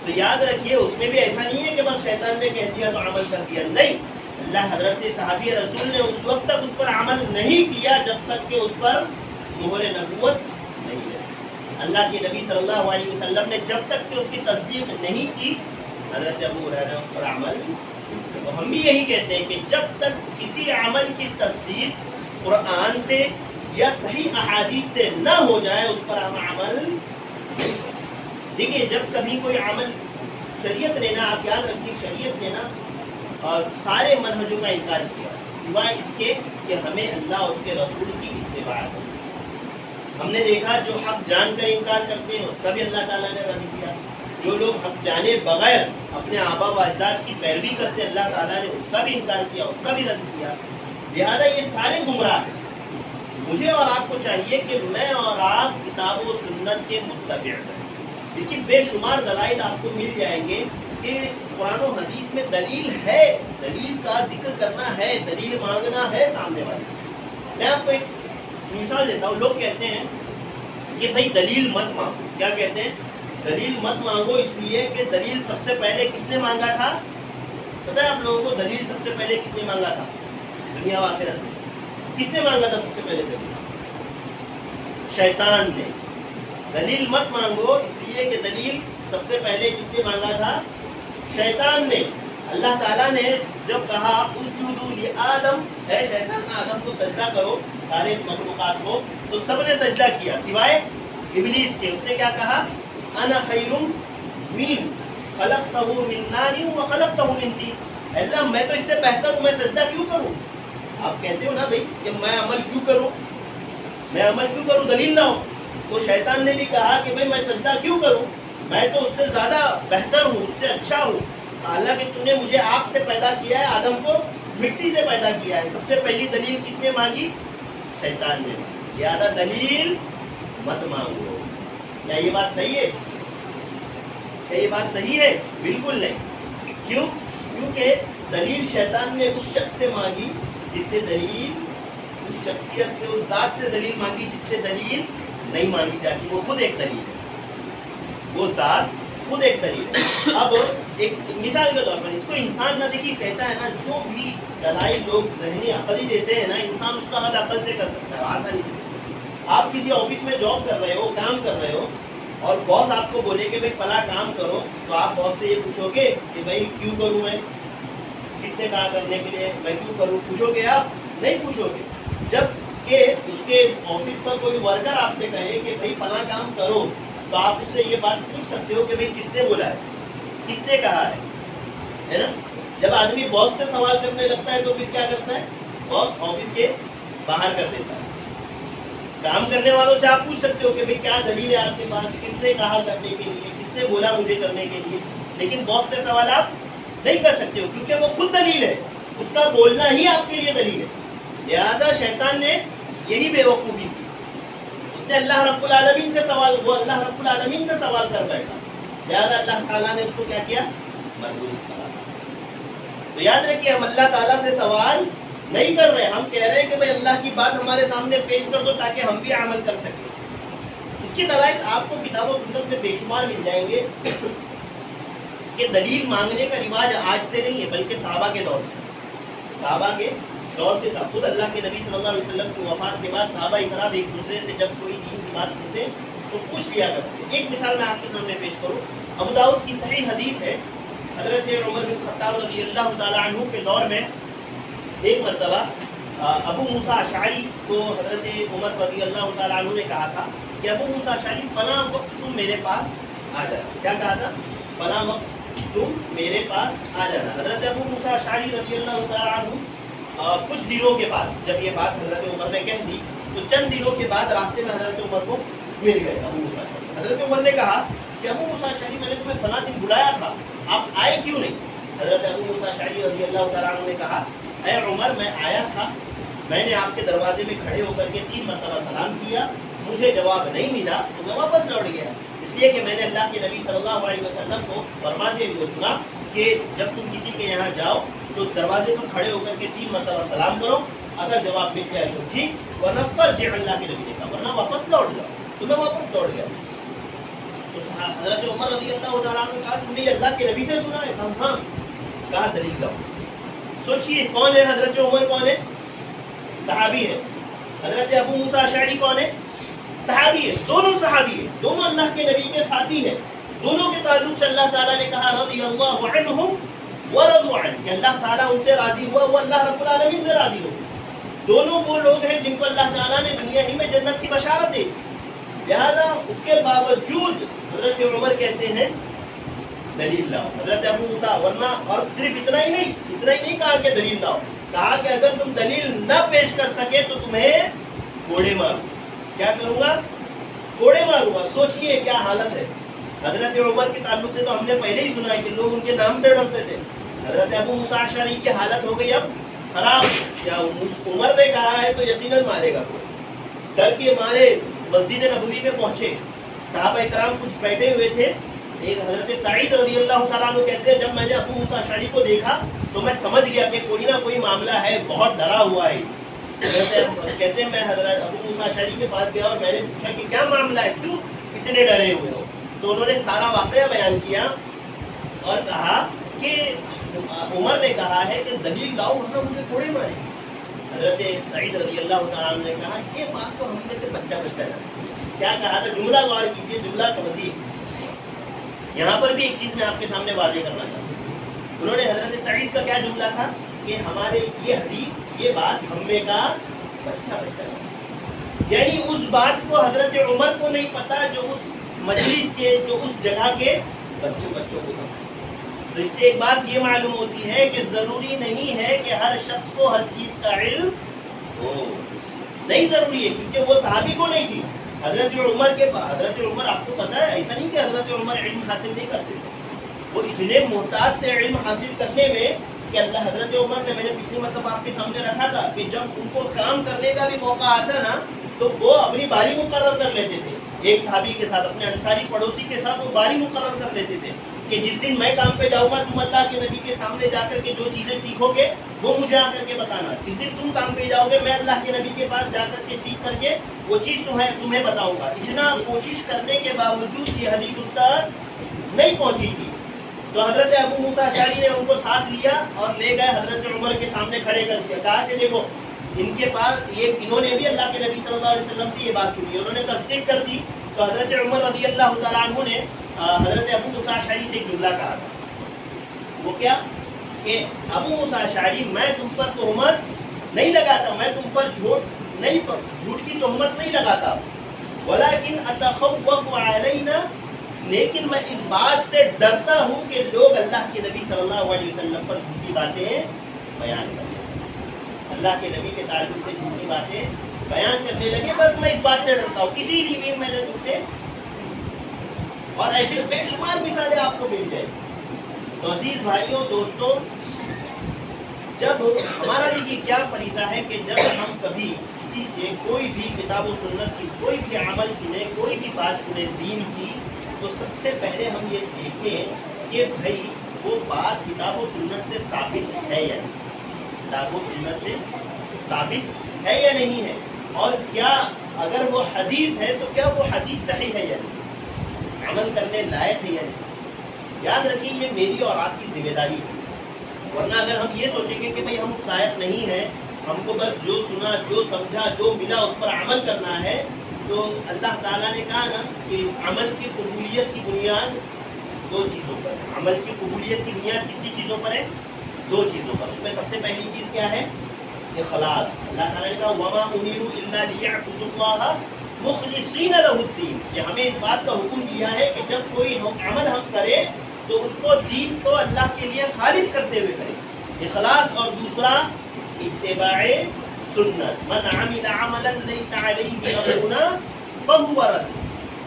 تو یاد رکھیے اس میں بھی ایسا نہیں ہے کہ بس شیطان نے کہہ دیا تو عمل کر دیا. نہیں، اللہ حضرت صحابی رسول نے اس وقت تک اس پر عمل نہیں کیا جب تک کہ اس پر مہر نبوت نہیں لگی. اللہ کے نبی صلی اللہ علیہ وسلم نے جب تک کہ اس کی تصدیق نہیں کی، حضرت ابو ہریرہ نے اس پر عمل. تو ہم بھی یہی کہتے ہیں کہ جب تک کسی عمل کی تصدیق قرآن سے یا صحیح احادیث سے نہ ہو جائے اس پر ہم عمل نہیں. دیکھیے جب کبھی کوئی عمل شریعت نے نا، آپ یاد رکھیے شریعت نے نا سارے منہجوں کا انکار کیا، سوائے اس کے کہ ہمیں اللہ اور اس کے رسول کی اتباع ہو۔ ہم نے دیکھا جو حق جان کر انکار کرتے ہیں اس کا بھی اللہ تعالیٰ نے رد کیا، جو لوگ حق جانے بغیر اپنے آبا و اجداد کی پیروی کرتے اللہ تعالیٰ نے اس کا بھی انکار کیا، اس کا بھی رد کیا۔ لہذا یہ سارے گمراہ ہیں۔ مجھے اور آپ کو چاہیے کہ میں اور آپ کتاب و سنت کے متبع ہیں۔ اس کی بے شمار دلائل آپ کو مل جائیں گے کہ قرآن و حدیث میں دلیل ہے، دلیل کا ذکر کرنا ہے، دلیل مانگنا ہے سامنے والے۔ میں آپ کو ایک مثال دیتا ہوں۔ لوگ کہتے ہیں کہ بھائی دلیل مت مانگو۔ کیا کہتے ہیں؟ دلیل مت مانگو، اس لیے کہ دلیل سب سے پہلے کس نے مانگا تھا؟ پتہ ہے آپ لوگوں کو دلیل سب سے پہلے کس نے مانگا تھا؟ دنیا و آخرت میں کس نے مانگا تھا سب سے پہلے دلیل؟ شیطان نے۔ دلیل مت مانگو اس لیے کہ دلیل سب سے پہلے کس نے مانگا تھا؟ شیطان نے۔ اللہ تعالیٰ نے جب کہا اسجدوا لآدم، اے شیطان آدم کو سجدہ کرو، سارے مخلوقات کو، تو سب نے سجدہ کیا سوائے ابلیس کے۔ اس نے کیا کہا؟ انا خیر من خلقتہ من نار وخلقتہ من طین۔ اللہ میں تو اس سے بہتر ہوں، میں سجدہ کیوں کروں؟ آپ کہتے ہو نا بھائی کہ میں عمل کیوں کروں، میں عمل کیوں کروں، دلیل نہ ہو۔ تو شیطان نے بھی کہا کہ بھائی میں سجدہ کیوں کروں، میں تو اس سے زیادہ بہتر ہوں، اس سے اچھا ہوں۔ حالانکہ تو نے مجھے آگ سے پیدا کیا ہے، آدم کو مٹی سے پیدا کیا ہے۔ سب سے پہلی دلیل کس نے مانگی؟ شیطان نے۔ لہذا دلیل مت مانگو۔ کیا یہ بات صحیح ہے؟ کیا یہ بات صحیح ہے؟ بالکل نہیں۔ کیوں؟ کیونکہ دلیل شیطان نے اس شخص سے مانگی جس سے دلیل، اس شخصیت سے، اس ذات سے دلیل مانگی جس سے دلیل نہیں مانگی جاتی۔ وہ خود ایک دلیل ہے، وہ ذات خود ایک دلیل ہے۔ اب ایک مثال کے طور پر اس کو انسان نہ دیکھیے کیسا ہے نا، جو بھی دلائل لوگ ذہنی عقلی دیتے ہیں نا، انسان اس کا حل عقل سے کر سکتا ہے آسانی سے۔ آپ کسی آفس میں جاب کر رہے ہو، کام کر رہے ہو، اور باس آپ کو بولے کہ بھائی فلاں کام کرو، تو آپ باس سے یہ پوچھو گے کہ بھائی کیوں کروں، میں کس نے کہا کرنے کے لیے، میں کیوں کروں، پوچھو گے؟ آپ نہیں پوچھو گے۔ جب کہ اس کے آفس کا کوئی ورکر آپ سے کہے کہ بھائی فلاں کام کرو، تو آپ اس سے یہ بات پوچھ سکتے ہو کہ بھائی کس نے بولا ہے، کس نے کہا ہے نا؟ جب آدمی باس سے سوال کرنے لگتا ہے تو پھر کیا کرتا ہے؟ باس آفس کے باہر کر دیتا ہے۔ کام کرنے والوں سے آپ پوچھ سکتے ہو کہ بھائی کیا دلیل ہے آپ کے پاس، کس نے کہا کرنے کے لیے، کس نے بولا مجھے کرنے کے لیے، لیکن باس سے سوال آپ نہیں کر سکتے ہو کیونکہ وہ خود دلیل ہے، اس کا بولنا ہی آپ کے لیے دلیل ہے۔ لہذا شیطان نے یہی بے وقوفی کی، اس نے اللہ رب العالمین سے سوال، وہ اللہ رب العالمین سے سوال کر بیٹھا، لہذا اللہ تعالیٰ نے اس کو کیا کیا؟ مردود کرا۔ تو یاد رکھیے ہم اللہ تعالیٰ سے سوال نہیں کر رہے، ہم کہہ رہے ہیں کہ بھائی اللہ کی بات ہمارے سامنے پیش کر دو تاکہ ہم بھی عمل کر سکیں۔ اس کی دلائل آپ کو کتاب و سنت میں بے شمار مل جائیں گے کہ دلیل مانگنے کا رواج آج سے نہیں ہے بلکہ صحابہ کے دور سے، صحابہ کے دور سے تھا۔ خود اللہ کے نبی صلی اللہ علیہ وسلم کی وفات کے بعد صحابہ اکرام ایک دوسرے سے جب کوئی دین کی بات سنتے تو پوچھ لیا کرتے۔ ایک مثال میں آپ کے سامنے پیش کروں، ابو داؤد کی صحیح حدیث ہے، حضرت عمر بن خطاب رضی اللہ تعالیٰ عنہ کے دور میں ایک مرتبہ ابو موسیٰ اشعری کو حضرت عمر رضی اللہ تعالیٰ عنہ نے کہا تھا کہ ابو موسیٰ اشعری فلاں وقت تم میرے پاس آ جانا۔ کیا کہا تھا؟ فلاں وقت تم میرے پاس آ جانا۔ حضرت ابو موسیٰ اشعری رضی اللہ تعالیٰ عنہ کچھ دنوں کے بعد جب یہ بات حضرت عمر نے کہہ دی تو چند دنوں کے بعد راستے میں حضرت عمر کو مل گئے ابو موسیٰ اشعری۔ حضرت عمر نے کہا کہ ابو موسیٰ اشعری میں نے تمہیں فلاں دن بلایا تھا، آپ آئے کیوں نہیں؟ حضرت ابو موسیٰ اشعری رضی اللہ تعالیٰ عنہ نے کہا اے عمر میں آیا تھا، میں نے آپ کے دروازے میں کھڑے ہو کر کے 3 مرتبہ سلام کیا، مجھے جواب نہیں ملا تو میں واپس لوٹ گیا، اس لیے کہ میں نے اللہ کے نبی صلی اللہ علیہ وسلم کو فرماتے ہوئے سنا کہ جب تم کسی کے یہاں جاؤ تو دروازے پر کھڑے ہو کر کے 3 مرتبہ سلام کرو، اگر جواب مل جائے تو ٹھیک، ورنہ فرجع، اللہ کے نبی نے کہا ورنہ واپس لوٹ جاؤ، تو میں واپس لوٹ گیا۔ تو حضرت عمر رضی اللہ تعالیٰ عنہ نے کہا تم نے یہ اللہ کے نبی سے سنا ہے؟ کہا ہاں۔ کہا دلیل لاؤ۔ سوچئے کون ہے حضرت عمر؟ کون ہے؟ صحابی ہے۔ حضرت ابو موسیٰ اشعری کون ہے؟ صحابی ہے، دونوں صحابی ہے، دونوں اللہ کے نبی کے ساتھی ہیں، دونوں کے تعلق سے اللہ تعالیٰ نے کہا رضی اللہ عنہم ورضوا عنہ، کہ اللہ تعالیٰ ان سے راضی ہوا، وہ اللہ رب العالمین سے راضی ہو۔ دونوں وہ لوگ ہیں جن کو اللہ تعالیٰ نے دنیا ہی میں جنت کی بشارت دی، لہذا اس کے باوجود حضرت عمر کہتے ہیں دلیل لاؤ۔ حضرت ابو موسیٰ ورنہ، اور صرف اتنا ہی نہیں کہا کہ دلیل لاؤ، کہا کہ اگر تم دلیل نہ پیش کر سکے تو تمہیں کوڑے ماروں. کیا کروں گا؟ کوڑے ماروں گا. سوچئے کیا حالت ہے. حضرت عمر کے تعلق سے تو ہم نے پہلے ہی سنا ہے کہ لوگ ان کے نام سے ڈرتے تھے. حضرت ابو موسیٰ اشعری کی حالت ہو گئی اب خراب. کیا عمر نے کہا ہے تو یقیناً مارے گا. ڈر کے مارے مسجد نبوی میں پہنچے. صحابہ کرام کچھ بیٹھے ہوئے تھے. ایک حضرت سعید رضی اللہ تعالیٰ عنہ کہتے ہیں جب میں نے ابو موسیٰ اشعری کو دیکھا تو میں سمجھ گیا کہ کوئی نہ کوئی معاملہ ہے, بہت ڈرا ہوا ہے. کہتے ہیں میں حضرت ابو موسیٰ اشعری کے پاس گیا اور میں نے پوچھا کہ کیا معاملہ ہے, کیوں اتنے ڈرے ہوئے ہو. تو انہوں نے سارا واقعہ بیان کیا اور کہا کہ عمر نے کہا ہے کہ دلیل لاؤ ورنہ مجھے کوڑے مارے. حضرت سعید رضی اللہ تعالیٰ عنہ نے کہا یہ بات تو ہم میں سے بچہ بچہ ہے. کیا کہا تھا؟ جملہ غور کیجیے, جملہ سمجھیے. یہاں پر بھی ایک چیز میں آپ کے سامنے واضح کرنا چاہتا ہوں. انہوں نے حضرت سعید کا کیا جملہ تھا کہ ہمارے یہ حدیث یہ بات ہم میں کا بچہ بچہ ہے. یعنی اس بات کو حضرت عمر کو نہیں پتا جو اس مجلس کے, جو اس جگہ کے بچوں کو پتا. تو اس سے ایک بات یہ معلوم ہوتی ہے کہ ضروری نہیں ہے کہ ہر شخص کو ہر چیز کا علم ہو. نہیں ضروری ہے, کیونکہ وہ صحابی کو نہیں تھی. حضرت عمر آپ کو پتا ہے ایسا نہیں کہ حضرت عمر علم حاصل نہیں کرتے تھے. وہ اتنے محتاط تھے علم حاصل کرنے میں کہ اللہ حضرت عمر نے, میں نے پچھلی مرتبہ آپ کے سامنے رکھا تھا کہ جب ان کو کام کرنے کا بھی موقع آتا نا تو وہ اپنی باری مقرر کر لیتے تھے. ایک صحابی کے ساتھ, اپنے انصاری پڑوسی کے ساتھ وہ باری مقرر کر لیتے تھے کہ جس دن میں کام پہ جاؤں گا تم اللہ کے نبی کے سامنے جا کر کے جو چیزیں سیکھو گے وہ مجھے آ کر کے بتانا. جس دن تم کام پہ جاؤ گے میں اللہ کے نبی کے پاس جا کر کے سیکھ کر کے وہ چیز تمہیں بتاؤں گا. اتنا کوشش کرنے کے باوجود یہ حدیث ان تک نہیں پہنچی تھی. تو حضرت ابو موسیٰ اشعری نے ان کو ساتھ لیا اور لے گئے حضرت عمر کے سامنے کھڑے کر دیا. کہا کہ دیکھو ان کے پاس انہوں نے بھی اللہ کے نبی صلی اللہ علیہ وسلم سے یہ بات سنی, انہوں نے تصدیق کر دی. تو حضرت عمر رضی اللہ تعالیٰ عنہ نے حضرت ابو موسیٰ اشعری سے ایک جملہ کہا تھا. وہ کیا کہ ابو موسیٰ اشعری میں تم پر تہمت نہیں لگاتا, میں تم پر جھوٹ کی تہمت نہیں لگاتا, ولیکن اتخوف علینا, لیکن میں اس بات سے ڈرتا ہوں کہ لوگ اللہ کے نبی صلی اللہ علیہ وسلم پر جھوٹی باتیں بیان کریں. اللہ کے نبی کے تعلق سے جھوٹی باتیں بیان کرنے لگے, بس میں اس بات سے ڈرتا ہوں, اسی لیے میں نے تم سے. اور ایسے بے شمار مثالیں آپ کو مل جائیں. تو عزیز بھائیوں دوستوں, جب ہمارا دیکھیے کیا فریضہ ہے کہ جب ہم کبھی کسی سے کوئی بھی کتاب و سنت کی کوئی بھی عمل سنیں, کوئی بھی بات سنیں دین کی, تو سب سے پہلے ہم یہ دیکھیں کہ بھائی وہ بات کتاب و سنت سے ثابت ہے یا نہیں, کتاب و سنت سے ثابت ہے یا نہیں ہے, اور کیا اگر وہ حدیث ہے تو کیا وہ حدیث صحیح ہے یا نہیں, عمل کرنے لائق ہے یا نہیں. یاد رکھیے یہ میری اور آپ کی ذمہ داری ہے. ورنہ اگر ہم یہ سوچیں گے کہ بھائی ہم اس لائق نہیں ہیں, ہم کو بس جو سنا, جو سمجھا, جو ملا اس پر عمل کرنا ہے, تو اللہ تعالیٰ نے کہا نا کہ عمل کی قبولیت کی بنیاد دو چیزوں پر ہے. عمل کی قبولیت کی بنیاد کتنی چیزوں پر ہے؟ دو چیزوں پر. اس میں سب سے پہلی چیز کیا ہے؟ اخلاص. اللہ تعالیٰ نے کہا وَمَا أُمِرُوا إِلَّا لِيَعْبُدُوا اللَّهَ مُخْلِصِينَ لَهُ الدِّينَ, کہ ہمیں اس بات کا حکم دیا ہے کہ جب کوئی عمل ہم کریں تو اس کو دین کو اللہ کے لیے خالص کرتے ہوئے کریں. اخلاص. اور دوسرا اتباع سنت. من عمل عملا ليس عليه امرنا فهو رد,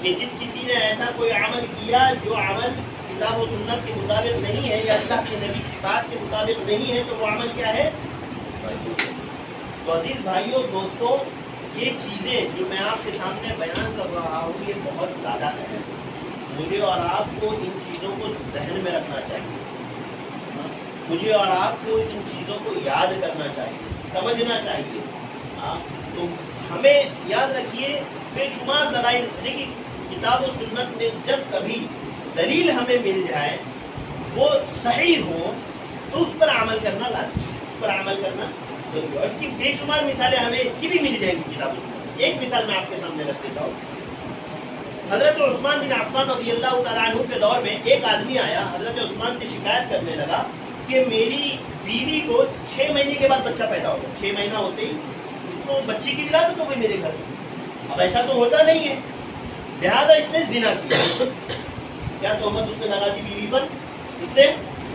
کہ جس کسی نے ایسا کوئی عمل کیا جو عمل کتاب و سنت کے مطابق نہیں ہے یا اللہ کے نبی کی بات کے مطابق نہیں ہے تو وہ عمل کیا ہے؟ تو عزیز بھائیوں دوستوں, یہ چیزیں جو میں آپ کے سامنے بیان کر رہا ہوں یہ بہت زیادہ اہم ہے. مجھے اور آپ کو ان چیزوں کو ذہن میں رکھنا چاہیے, مجھے اور آپ کو ان چیزوں کو یاد کرنا چاہیے, سمجھنا چاہیے. تو ہمیں یاد رکھیے بے شمار دلائل, دیکھیے کتاب و سنت میں جب کبھی دلیل ہمیں مل جائے وہ صحیح ہو تو اس پر عمل کرنا لازمی ہے, اس پر عمل کرنا ضروری ہے. اور اس کی بے شمار مثالیں ہمیں اس کی بھی مل جائیں گی کتاب و سنت. ایک مثال میں آپ کے سامنے رکھ دیتا ہوں. حضرت عثمان بن عفان رضی اللہ تعالیٰ عنہ کے دور میں ایک آدمی آیا, حضرت عثمان سے شکایت کرنے لگا کہ میری بیوی کو 6 مہینے کے بعد بچہ پیدا ہوگا, 6 مہینہ ہوتے ہی اس کو بچے کی ولادت ہو گئی میرے گھر میں. اب ایسا تو ہوتا نہیں ہے, لہذا اس نے زنا کیا. کیا تہمت اس نے لگا دی بیوی پر؟ اس نے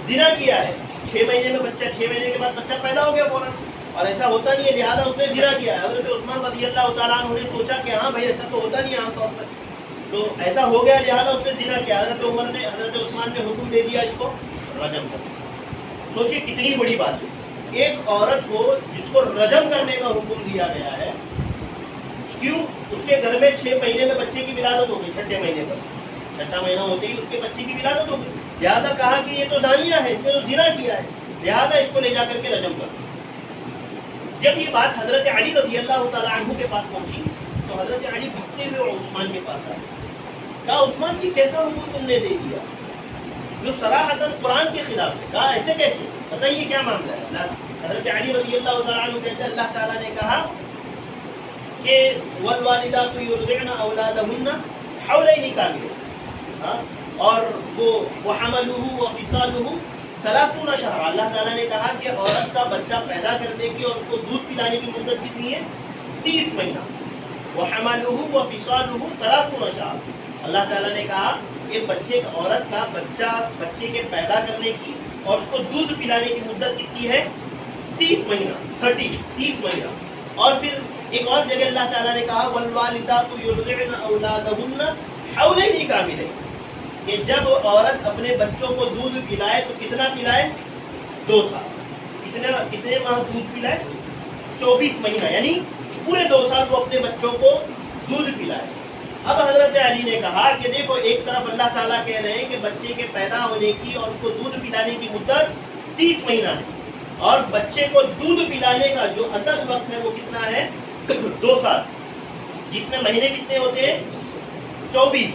زنا کیا ہے. 6 مہینے میں بچہ 6 مہینے کے بعد بچہ پیدا ہو گیا فوراً، اور ایسا ہوتا نہیں ہے، لہٰذا اس نے زنا کیا ہے۔ حضرت عثمان رضی اللہ تعالیٰ عنہ نے سوچا کہ ہاں بھائی ایسا تو ہوتا نہیں ہے عام طور سے، تو ایسا ہو گیا لہٰذا اس نے زنا کیا۔ حضرت عثمان نے حکم دے دیا اس کو رجم کر۔ سوچیے کتنی بڑی بات ہے، ایک عورت کو جس کو رجم کرنے کا حکم دیا گیا ہے، کیوں؟ اس کے گھر میں 6 مہینے میں بچے کی ولادت ہو گئی، 6ٹھے مہینے پر، 6ٹھا مہینہ ہوتے ہی اس کے بچے کی ولادت ہو گئی، لہٰذا کہا کہ یہ تو زانیہ ہے، اس نے تو زنا کیا ہے، لہٰذا اس کو لے جا کر کے رجم کر۔ جب یہ بات حضرت علی رضی اللہ تعالیٰ عنہ کے پاس پہنچی تو حضرت علی بھاگتے ہوئے عثمان کے پاس آئے، کہا عثمان یہ کیسا حکم تم نے دے دیا جو صراحتاً قرآن کے خلاف ہے؟ کہا ایسے کیسے، بتائیے کیا معاملہ ہے؟ حضرت علی رضی اللہ تعالیٰ عنہ کہتے ہیں اللہ تعالیٰ نے کہا کہ والوالدات یرضعن اولادہن حولین کاملین، اور وہ حملہ وفصالہ 30 شہر، اللہ تعالیٰ نے کہا کہ عورت کا بچہ پیدا کرنے کی اور اس کو دودھ پلانے کی مدت کتنی ہے؟ 30 مہینہ۔ وحملہ وفصالہ 30 شہر، اللہ تعالیٰ نے کہا کہ عورت کا بچے کے پیدا کرنے کی اور اس کو دودھ پلانے کی مدت کتنی ہے؟ 30 مہینہ، 30 مہینہ۔ اور پھر ایک اور جگہ اللہ تعالیٰ نے کہا والوالدات یرضعن اولادہن حولین کاملین، کہ جب عورت اپنے بچوں کو دودھ پلائے تو کتنا پلائے؟ 2 سال۔ کتنے ماہ دودھ پلائے؟ 24 مہینہ، یعنی پورے 2 سال وہ اپنے بچوں کو دودھ پلائے۔ اب حضرت علی نے کہا کہ دیکھو ایک طرف اللہ تعالیٰ کہہ رہے ہیں کہ بچے کے پیدا ہونے کی اور اس کو دودھ پلانے کی مدت 30 مہینہ ہے، اور بچے کو دودھ پلانے کا جو اصل وقت ہے وہ کتنا ہے؟ 2 سال، جس میں مہینے کتنے ہوتے ہیں؟ 24۔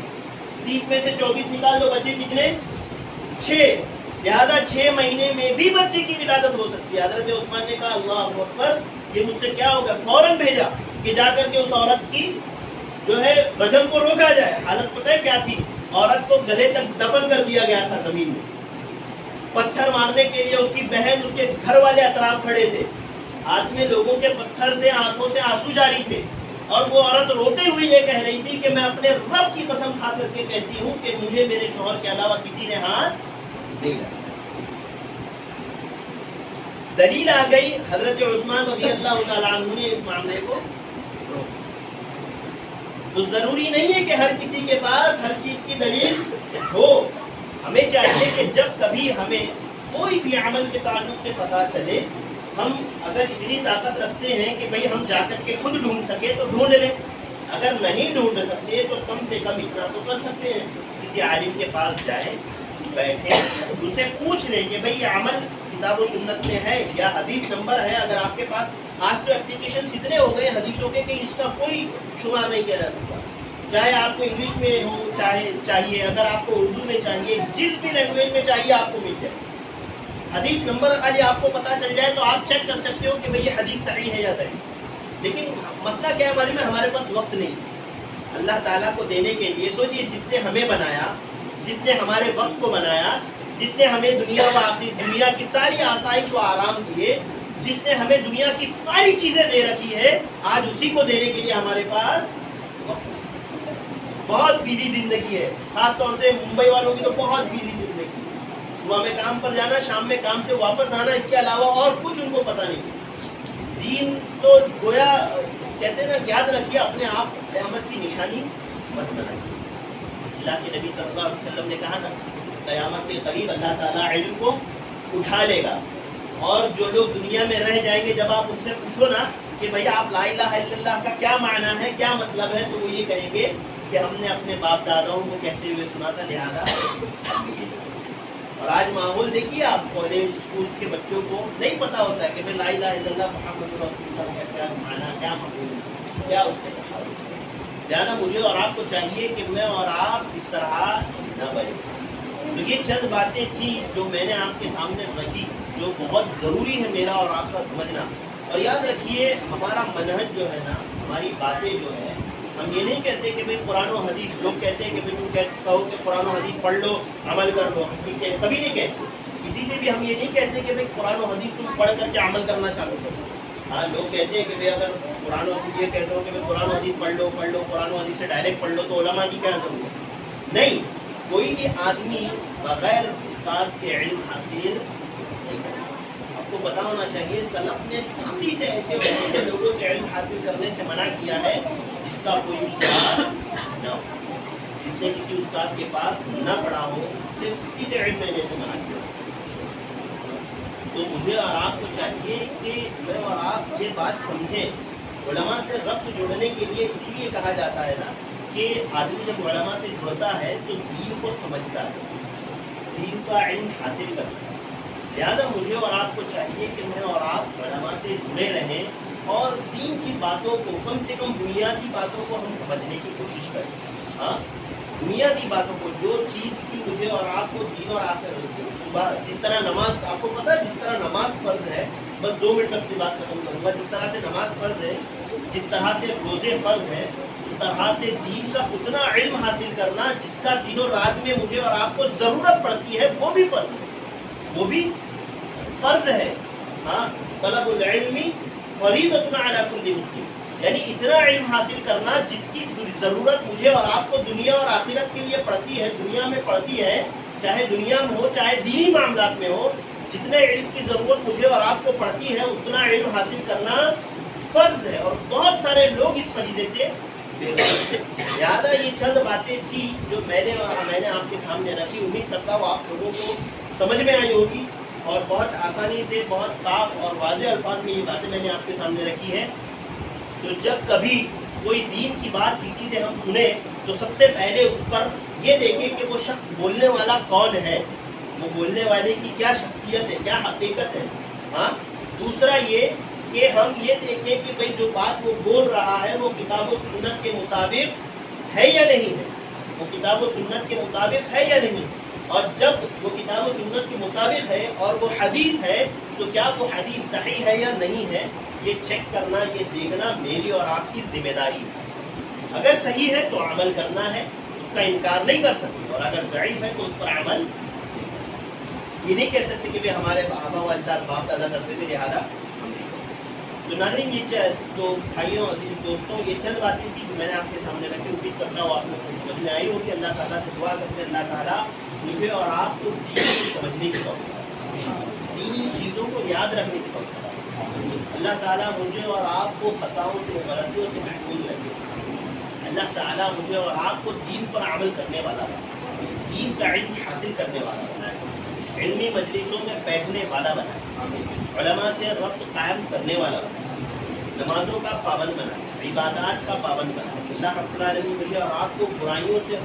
30 میں سے 24 نکال دو، بچے کتنے؟ 6، لہذا 6 مہینے میں بھی بچے کی ولادت ہو سکتی ہے۔ حضرت عثمان نے کہا اللہ اکبر، یہ مجھ سے کیا ہوگا؟ فوراً بھیجا کہ جا کر کے اس عورت کی جو ہے رجم کو روکا جائے۔ حالت پتہ ہے کیا تھی؟ عورت کو گلے تک دفن کر دیا گیا تھا زمین میں، پتھر مارنے کے لیے اس کی بہن، اس کے گھر والے اطراف کھڑے تھے، ہاتھ میں لوگوں کے پتھر سے آنکھوں سے آنسو جاری تھے، اور وہ عورت روتے ہوئے یہ کہہ رہی تھی کہ میں اپنے رب کی قسم کھا کر کے کہتی ہوں کہ مجھے میرے شوہر کے علاوہ کسی نے ہاتھ نہیں لگایا۔ دلیل آ گئی، حضرت عثمان رضی اللہ تعالیٰ عنہ نے اس معاملے کو روکا۔ تو ضروری نہیں ہے کہ ہر کسی کے پاس ہر چیز کی دلیل ہو، ہمیں چاہیے کہ جب کبھی ہمیں کوئی بھی عمل کے تعلق سے پتہ چلے، ہم اگر اتنی طاقت رکھتے ہیں کہ بھئی ہم جا کر کے خود ڈھونڈ سکے تو ڈھونڈ لیں، اگر نہیں ڈھونڈ سکتے تو کم سے کم اتنا تو کر سکتے ہیں، کسی عالم کے پاس جائیں، بیٹھیں، ان سے پوچھ لیں کہ بھئی یہ عمل کتاب و سنت میں ہے یا حدیث نمبر ہے۔ اگر آپ کے پاس، آج تو اپلیکیشنز اتنے ہو گئے حدیثوں کے کہ اس کا کوئی شمار نہیں کیا جا سکتا، چاہے آپ کو انگلش میں ہو چاہیے، اگر آپ کو اردو میں چاہیے، جس بھی لینگویج میں چاہیے آپ کو مل جائے، حدیث نمبر خالی آپ کو پتہ چل جائے تو آپ چیک کر سکتے ہو کہ بھئی یہ حدیث صحیح ہے یا نہیں۔ لیکن مسئلہ کیا ہے ہمارے میں؟ ہمارے پاس وقت نہیں اللہ تعالیٰ کو دینے کے لیے۔ سوچئے جس نے ہمیں بنایا، جس نے ہمارے وقت کو بنایا، جس نے ہمیں دنیا کی ساری آسائش و آرام دیے، جس نے ہمیں دنیا کی ساری چیزیں دے رکھی ہے، آج اسی کو دینے کے لیے ہمارے پاس وقت نہیں۔ بہت بیزی زندگی ہے، خاص طور سے ممبئی والوں کی تو بہت بیزی زندگی ہے، صبح میں کام پر جانا، شام میں کام سے واپس آنا، اس کے علاوہ اور کچھ ان کو پتہ نہیں۔ دین تو گویا کہتے ہیں نا، یاد رکھیے اپنے آپ قیامت کی نشانی مت بنائیے۔ اللہ کے نبی صلی اللہ علیہ وسلم نے کہا نا، قیامت کے قریب اللہ تعالیٰ علم کو اٹھا لے گا، اور جو لوگ دنیا میں رہ جائیں گے، جب آپ ان سے پوچھو نا کہ بھئی آپ لا الہ الا اللہ کا کیا معنی ہے، کیا مطلب ہے، تو وہ یہ کہیں گے کہ ہم نے اپنے باپ داداؤں کو کہتے ہوئے سنا تھا، لہذا ہم بھی یہ۔ اور آج ماحول دیکھیے آپ، کالج اسکولس کے بچوں کو نہیں پتہ ہوتا ہے کہ بھئی لا الہ الا اللہ محمد رسول اللہ کا کیا معنی، کیا مفہوم، کیا اس کے تفاوت ہے۔ لہذا مجھے اور آپ کو چاہیے کہ میں اور آپ اس طرح نہ بنیں۔ تو یہ چند باتیں تھیں جو میں نے آپ کے سامنے رکھی، جو بہت ضروری ہے میرا اور آپ کا سمجھنا۔ اور یاد رکھیے ہمارا منہج جو ہے نا، ہماری باتیں جو ہے، ہم یہ نہیں کہتے کہ بھئی قرآن و حدیث، لوگ کہتے ہیں کہ بھئی تم کہو کہ قرآن و حدیث پڑھ لو، عمل کر لو، ٹھیک ہے، کبھی نہیں کہتے۔ کسی سے بھی ہم یہ نہیں کہتے کہ بھئی قرآن و حدیث تم پڑھ کر کے عمل کرنا چالو کرو۔ ہاں، لوگ کہتے ہیں کہ بھئی اگر قرآن و یہ کہتے ہو کہ بھئی قرآن و حدیث پڑھ لو، قرآن و حدیث سے ڈائریکٹ پڑھ لو، تو علماء کی کیا ضرورت؟ نہیں، کوئی بھی آدمی بغیر استاذ کے علم حاصل آپ کو پتا ہونا چاہیے سلف نے سختی سے ایسے لوگوں سے علم حاصل کرنے سے منع کیا ہے جس کا کوئی استاد نہ ہو، جس نے کسی استاد کے پاس نہ پڑھا ہو، اس سے سختی سے علم لینے سے منع کیا۔ تو مجھے اور آپ کو چاہیے کہ میں اور آپ یہ بات سمجھیں، علماء سے ربط جوڑنے کے لیے اسی لیے کہا جاتا ہے نا کہ آدمی جب علماء سے جڑتا ہے تو دین کو سمجھتا ہے، دین کا علم حاصل کرتا ہے۔ لہٰذا مجھے اور آپ کو چاہیے کہ میں اور آپ علماء سے جڑے رہیں اور دین کی باتوں کو، کم سے کم بنیادی باتوں کو ہم سمجھنے کی کوشش کریں۔ ہاں، بنیادی باتوں کو، جو چیز کی مجھے اور آپ کو دین اور آخرت، صبح جس طرح نماز، آپ کو پتہ ہے جس طرح نماز فرض ہے، بس 2 منٹ میں اپنی بات ختم کروں گا، جس طرح سے نماز فرض ہے، جس طرح سے روزے فرض ہے، اس طرح سے دین کا اتنا علم حاصل کرنا جس کا دن و رات میں مجھے اور آپ کو ضرورت پڑتی ہے، وہ بھی فرض ہے، وہ بھی فرض ہے۔ ہاں، طلب العلم فریضۃ علی کل مسلم، یعنی اتنا علم حاصل کرنا جس کی ضرورت مجھے اور آپ کو دنیا اور آخرت کے لیے پڑتی ہے، دنیا میں پڑتی ہے، چاہے دنیا میں ہو چاہے دینی معاملات میں ہو، جتنے علم کی ضرورت مجھے اور آپ کو پڑتی ہے اتنا علم حاصل کرنا فرض ہے، اور بہت سارے لوگ اس فریضے سے بے خبر ہیں۔ لہٰذا یہ چند باتیں تھی جو میں نے آپ کے سامنے رکھی، امید کرتا ہوں آپ لوگوں کو سمجھ میں آئی ہوگی، اور بہت آسانی سے، بہت صاف اور واضح الفاظ میں یہ باتیں میں نے آپ کے سامنے رکھی ہیں۔ تو جب کبھی کوئی دین کی بات کسی سے ہم سنیں تو سب سے پہلے اس پر یہ دیکھیں کہ وہ شخص بولنے والا کون ہے، وہ بولنے والے کی کیا شخصیت ہے، کیا حقیقت ہے۔ ہاں، دوسرا یہ کہ ہم یہ دیکھیں کہ بھئی جو بات وہ بول رہا ہے وہ کتاب و سنت کے مطابق ہے یا نہیں ہے، وہ کتاب و سنت کے مطابق ہے یا نہیں، اور جب وہ کتاب و سنت کے مطابق ہے اور وہ حدیث ہے تو کیا وہ حدیث صحیح ہے یا نہیں ہے، یہ چیک کرنا، یہ دیکھنا میری اور آپ کی ذمہ داری ہے۔ اگر صحیح ہے تو عمل کرنا ہے، اس کا انکار نہیں کر سکتے، اور اگر ضعیف ہے تو اس پر عمل نہیں کر سکتے۔ یہ نہیں کہہ سکتے کہ ہمارے آبا و اجداد باپ دادا کرتے تھے لہٰذا ہم نہیں کرتے۔ تو ناظرین، یہ تو بھائیوں، عزیز دوستوں، یہ چند باتیں تھیں جو میں نے آپ کے سامنے رکھی، امید کرتا ہوں آپ لوگوں کو سمجھ میں آئی ہوگی۔ اللہ تعالیٰ سے دعا کرتے ہیں اللہ تعالیٰ مجھے اور آپ کو دین کو سمجھنے کی توفیق عطا فرمائے، دینی چیزوں کو یاد رکھنے کی توفیق عطا فرمائے۔ اللہ تعالیٰ مجھے اور آپ کو خطاؤں سے، غلطیوں سے محفوظ رکھے۔ اللہ تعالیٰ مجھے اور آپ کو دین پر عمل کرنے والا بنائے، دین کا علم حاصل کرنے والا بنائے، علمی مجلسوں میں بیٹھنے والا بنائے، علماء سے ربط قائم کرنے والا بنائے، نمازوں کا پابند بنائے، عبادات کا پابند بنائے۔ اللہ رب العالمین مجھے اور آپ کو برائیوں سے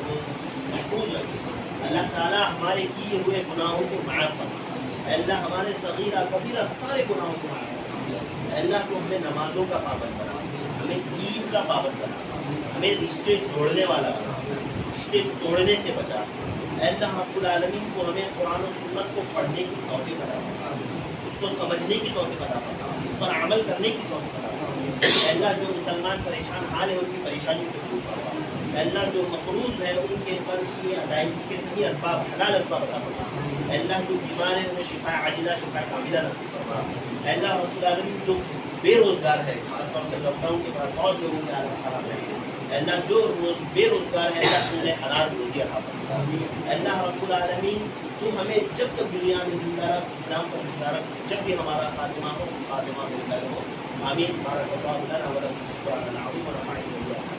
محفوظ رکھے۔ اللہ تعالیٰ ہمارے کیے ہوئے گناہوں کو معاف فرمائے۔ اللہ ہمارے صغیرہ کبیرہ سارے گناہوں کو معاف فرمائے۔ اللہ کو ہمیں نمازوں کا پابند بنا، ہمیں دین کا پابند بنا، ہمیں رشتے جوڑنے والا بنا، رشتے توڑنے سے بچا۔ اللہ رب العالمین کو ہمیں قرآن و سنت کو پڑھنے کی توفیق عطا فرما، اس کو سمجھنے کی توفیق عطا فرما، اس پر عمل کرنے کی توفیق عطا فرما۔ اللہ جو مسلمان پریشان حال ہے ان کی پریشانیوں کو دور فرما۔ اللہ جو مقروض ہے ان کے قرض کی ادائیگی کے صحیح اسباب، حلال اسباب عطا فرما۔ اللہ جو بیمار ہے انہیں شفا عاجلہ، شفا کاملہ نصیب فرما۔ اللہ رب العالمین جو بے روزگار ہے، خاص طور سے لاک ڈاؤن کے بعد بہت لوگوں کے حالات خراب رہے ہیں، اللہ جو بے روزگار ہے اللہ انہیں حلال روزی عطا فرما۔ اللہ رب العالمین تو ہمیں جب تک دنیا میں زندہ رکھ، اسلام پر زندہ رکھ، جب بھی ہمارا خاتمہ ہو خاتمہ بہتر ہو۔ آمین۔ بارک اللہ لنا و لکم فی القرآن العظیم و نفعني